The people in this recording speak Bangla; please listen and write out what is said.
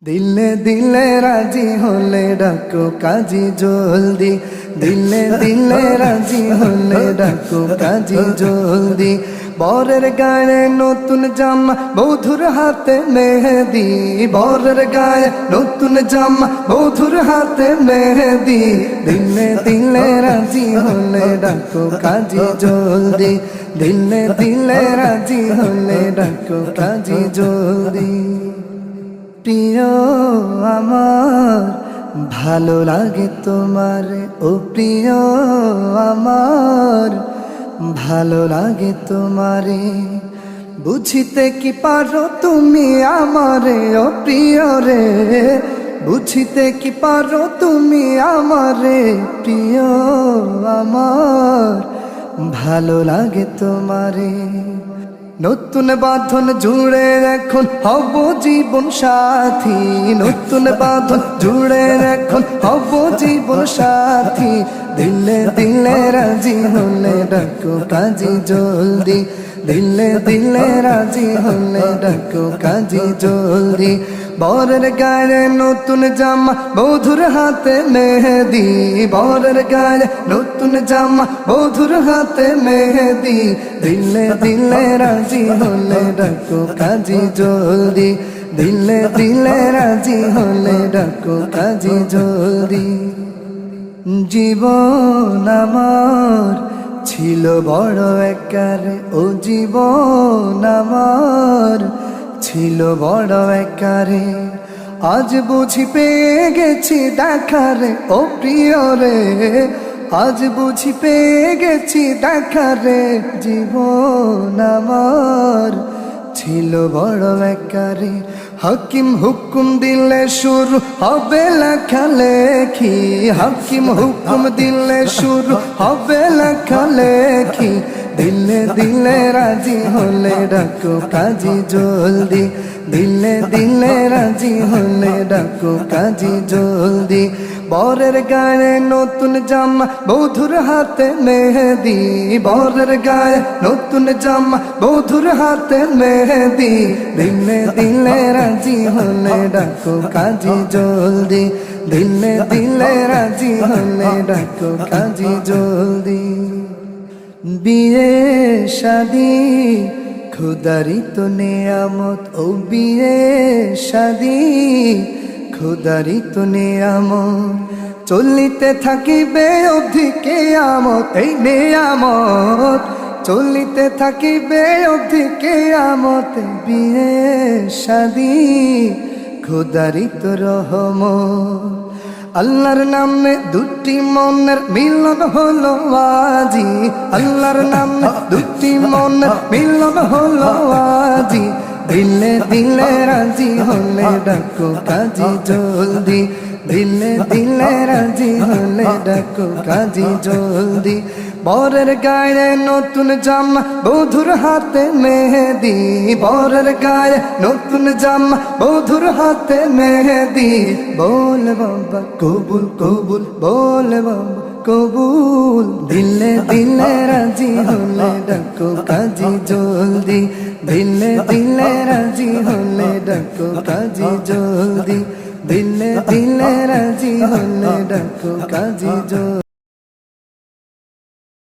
দিলে দিলে রাজি হলে ডাকো কাজী জলদি, দিলে দিলে রাজি হলে ডাকো কাজী জলদি। বরের গায়ে নতুন জামা, বধুর হাতে মেহেদি, বরের গায়ে নতুন জামা, বধুর হাতে মেহেদি। দিলে দিলে রাজি হলে ডাকো কাজী জলদি, দিলে দিলে রাজি হলে ডাকো কাজী জলদি। প্রিয় আমার ভালো লাগে তোমার, ও প্রিয় আমার ভালো লাগে তোমারে। বুঝিতে কি পারো তুমি আমারে, ও প্রিয় রে, বুঝিতে কি পারো তুমি আমারে। প্রিয় আমার ভালো লাগে তোমারে। নতুন বাঁধন জুড়ে এখন হব জীবন সাথী, নতুন বাঁধন জুড়ে এখন হব জীবন সাথী। দিলে দিলে রাজি হলে ডাকো কাজী জলদি, দিলে দিলে রাজি হলে ডাকো কাজী জলদি। বরের গায়ে নতুন জামা, বধুর হাতে মেহেদি, বরের গায়ে নতুন জামা, বধুর হাতে মেহেদি। দিলে দিলে রাজি হলে ডাকো কাজী জলদি, দিলে দিলে রাজি হলে ডাকো কাজী জলদি। জীবন আমার ছিল বড় একারে, ও জীবন আমার ছিল বড় একারে। আজ বুঝি পেয়ে গেছি দেখারে, ও প্রিয় রে, আজ বুঝি পেয়ে গেছি দেখারে। জীবন আমার ছিল বড় একারে। হাকিম হুকুম দিলে শুরু হবে লেখালেখি, হাকিম হুকুম দিলে শুরু হবে লেখালেখি। দিলে দিলে রাজি হলে ডাকো কাজী জলদি, দিলে দিলে রাজি হলে ডাকো কাজী জলদি। বরের গায়ে নতুন জামা, বধুর হাতে মেহেদি, বরের গায়ে নতুন জামা, বধুর হাতে মেহেদি। দিলে দিলে রাজি হলে ডাকো কাজী জলদি, দিলে দিলে রাজি হলে ডাকো কাজী জলদি। বিয়ে শাদি খুদারি তো নেয়ামত, ও বিয়ে শাদি খুদারি তো নেয়ামত। চলিতে থাকিবে অবধি কিয়ামত, এই নেয়ামত চলিতে থাকিবে অবধি কিয়ামত। বিয়ে শাদি খুদারি তো রহমত। আল্লাহর নামে দুটি মনের মিলন হলো আজি, আল্লাহর নামে দুটি মনের মিলন হলো আজি। দিলে দিলে রাজি হলে ডাকো কাজী জলদি, দিলে দিলে রাজি হলে ডাকো কাজী জলদি। বরের গায়ে নতুন জামা, বধুর হাতে মেহেদি, বরের গায়ে নতুন জামা, বধুর হাতে মেহেদি। বল বাবা কবুল কবুল, বল বাবা কবুল। দিলে দিলে রাজি হলে ডাকো কাজী জলদি, দিলে দিলে রাজি হলে ডাকো কাজী জলদি, দিলে দিলে রাজি হলে ডাকো কাজী জলদি।